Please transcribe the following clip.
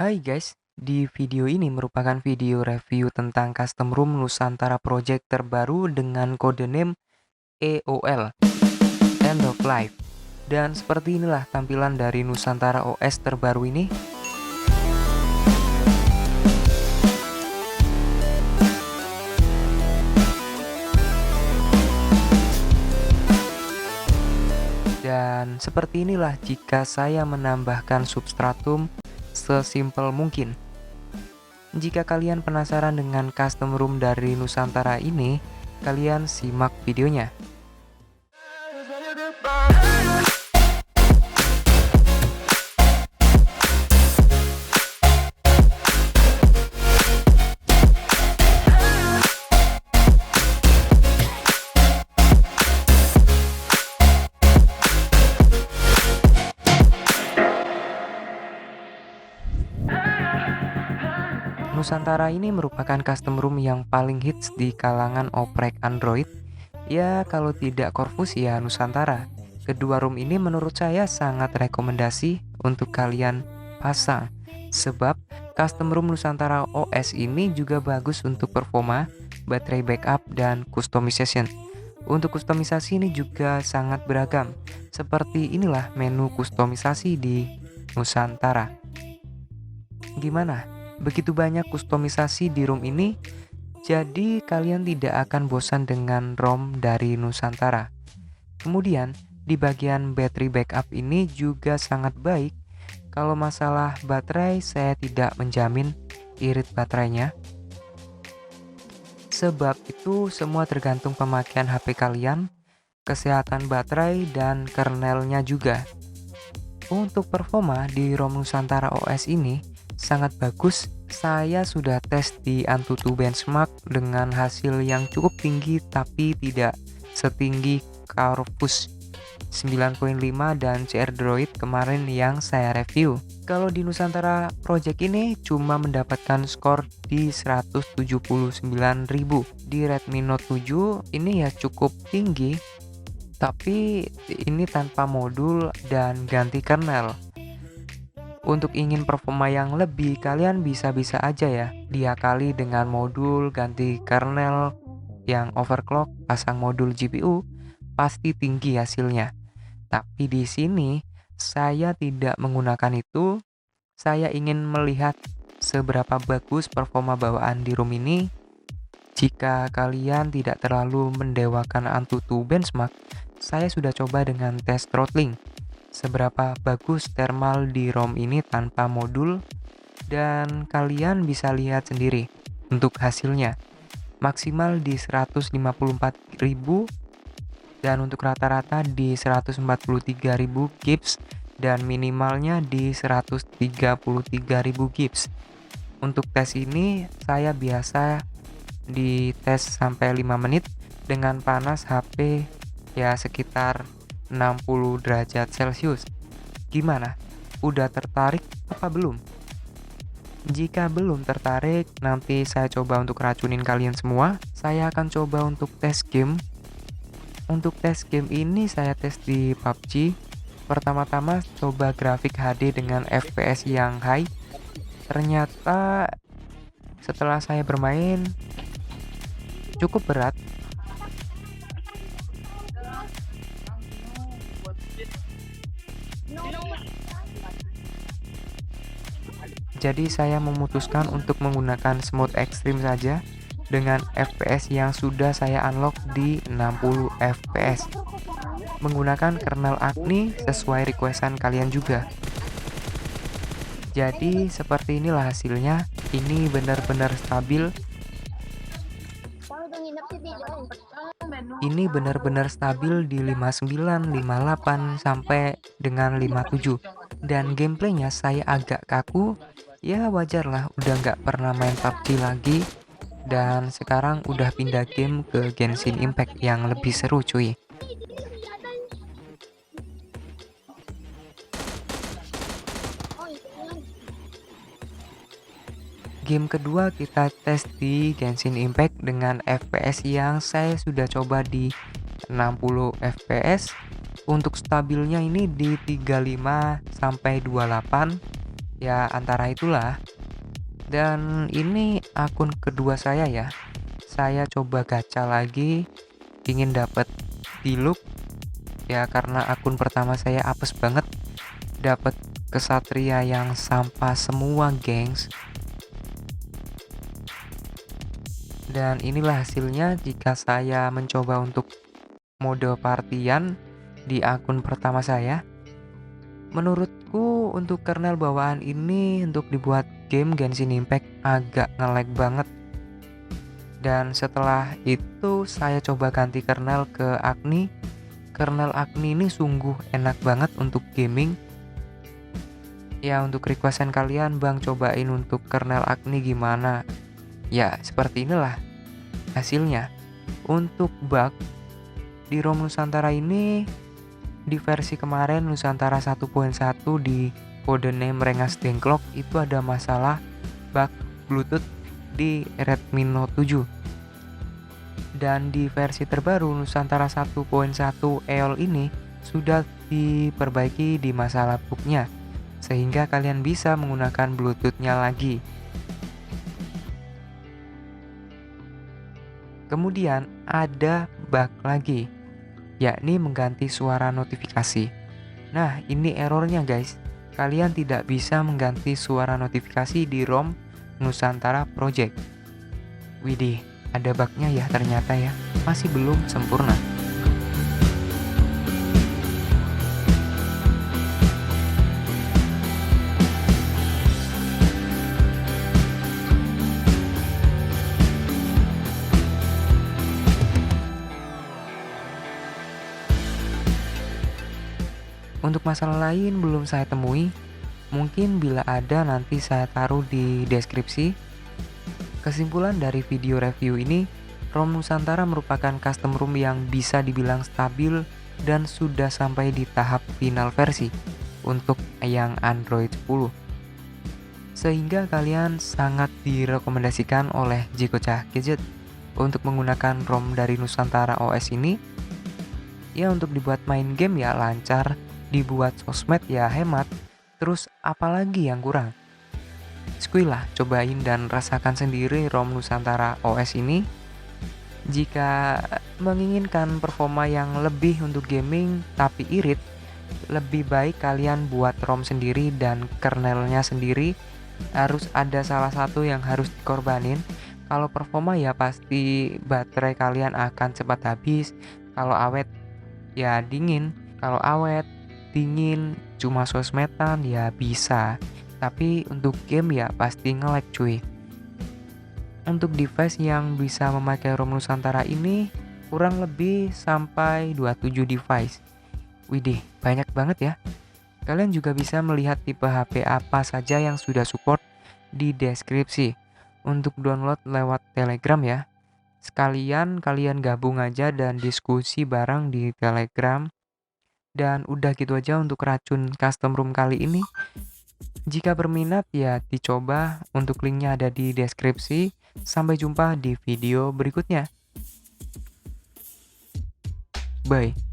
Hai guys, di video ini merupakan video review tentang custom room Nusantara Project terbaru dengan kode name EOL, End of Life. Dan seperti inilah tampilan dari Nusantara OS terbaru ini. Dan seperti inilah jika saya menambahkan substratum sesimpel mungkin. Jika kalian penasaran dengan custom room dari Nusantara ini, kalian simak videonya. Nusantara ini merupakan custom room yang paling hits di kalangan oprek Android. Ya, kalau tidak Corvus ya Nusantara. Kedua room ini menurut saya sangat rekomendasi untuk kalian pasang. Sebab custom room Nusantara OS ini juga bagus untuk performa, baterai backup, dan customization. Untuk kustomisasi ini juga sangat beragam. Seperti inilah menu kustomisasi di Nusantara. Gimana? Begitu banyak kustomisasi di ROM ini, jadi kalian tidak akan bosan dengan ROM dari Nusantara. Kemudian, di bagian battery backup ini juga sangat baik. Kalau masalah baterai, saya tidak menjamin irit baterainya. Sebab itu semua tergantung pemakaian HP kalian, kesehatan baterai, dan kernelnya juga. Untuk performa di ROM Nusantara OS ini sangat bagus. Saya sudah tes di Antutu Benchmark dengan hasil yang cukup tinggi tapi tidak setinggi Corvus 9.5 dan CR Droid kemarin yang saya review. Kalau di Nusantara Project ini cuma mendapatkan skor di 179.000. Di Redmi Note 7 ini ya cukup tinggi, tapi ini tanpa modul dan ganti kernel. Untuk ingin performa yang lebih, kalian bisa-bisa aja ya diakali dengan modul, ganti kernel yang overclock, pasang modul GPU, pasti tinggi hasilnya. Tapi di sini saya tidak menggunakan itu. Saya ingin melihat seberapa bagus performa bawaan di ROM ini. Jika kalian tidak terlalu mendewakan Antutu Benchmark, saya sudah coba dengan tes throttling. Seberapa bagus thermal di ROM ini tanpa modul, dan kalian bisa lihat sendiri untuk hasilnya. Maksimal di 154.000 dan untuk rata-rata di 143.000 gips dan minimalnya di 133.000 gips. Untuk tes ini saya biasa di tes sampai 5 menit dengan panas HP ya sekitar 60 derajat Celcius. Gimana? Udah tertarik apa belum? Jika belum tertarik, nanti saya coba untuk racunin kalian semua. Saya akan coba untuk tes game. Untuk tes game ini saya tes di PUBG. Pertama-tama coba grafik HD dengan FPS yang high. Ternyata setelah saya bermain cukup berat. Jadi saya memutuskan untuk menggunakan smooth extreme saja dengan FPS yang sudah saya unlock di 60 FPS. Menggunakan kernel Agni sesuai requestan kalian juga. Jadi seperti inilah hasilnya. Ini benar-benar stabil. Ini benar-benar stabil di 59, 58 sampai dengan 57. Dan gameplaynya saya agak kaku. Ya wajar lah, udah nggak pernah main PUBG lagi. Dan sekarang udah pindah game ke Genshin Impact yang lebih seru cuy. Game kedua kita tes di Genshin Impact dengan FPS yang saya sudah coba di 60 FPS. Untuk stabilnya ini di 35 sampai 28. Ya antara itulah. Dan ini akun kedua saya ya. Saya coba gacha lagi, ingin dapat Diluc ya, karena akun pertama saya apes banget dapat kesatria yang sampah semua, gengs. Dan inilah hasilnya jika saya mencoba untuk mode partian di akun pertama saya. Menurutku untuk kernel bawaan ini untuk dibuat game Genshin Impact agak nge-lag banget. Dan setelah itu saya coba ganti kernel ke Agni. Kernel Agni ini sungguh enak banget untuk gaming. Ya untuk requestan kalian, Bang cobain untuk kernel Agni gimana? Ya seperti inilah hasilnya. Untuk bug di ROM Nusantara ini, di versi kemarin Nusantara 1.1 di codename Rengas Dengklok itu ada masalah bug Bluetooth di Redmi Note 7. Dan di versi terbaru Nusantara 1.1 EOL ini sudah diperbaiki di masalah bugnya, sehingga kalian bisa menggunakan Bluetooth-nya lagi. Kemudian ada bug lagi, yakni mengganti suara notifikasi. Nah, ini errornya guys. Kalian tidak bisa mengganti suara notifikasi di ROM Nusantara Project. Widih, ada bugnya ya ternyata ya. Masih belum sempurna. Untuk masalah lain belum saya temui. Mungkin bila ada nanti saya taruh di deskripsi. Kesimpulan dari video review ini, ROM Nusantara merupakan custom ROM yang bisa dibilang stabil dan sudah sampai di tahap final versi untuk yang Android 10. Sehingga kalian sangat direkomendasikan oleh Jikocha Gadget untuk menggunakan ROM dari Nusantara OS ini. Ya untuk dibuat main game ya lancar, dibuat sosmed ya hemat, terus apalagi yang kurang? Skuy lah, cobain dan rasakan sendiri ROM Nusantara OS ini. Jika menginginkan performa yang lebih untuk gaming tapi irit, lebih baik kalian buat ROM sendiri dan kernelnya sendiri. Harus ada salah satu yang harus dikorbanin. Kalau performa ya pasti baterai kalian akan cepat habis. Kalau awet ya dingin. Kalau awet dingin cuma sosmedan ya bisa. Tapi untuk game ya pasti nge-lag cuy. Untuk device yang bisa memakai ROM Nusantara ini kurang lebih sampai 27 device. Widih, banyak banget ya. Kalian juga bisa melihat tipe HP apa saja yang sudah support di deskripsi. Untuk download lewat Telegram ya. Sekalian kalian gabung aja dan diskusi bareng di Telegram. Dan udah gitu aja untuk racun custom room kali ini. Jika berminat ya dicoba, untuk linknya ada di deskripsi. Sampai jumpa di video berikutnya. Bye.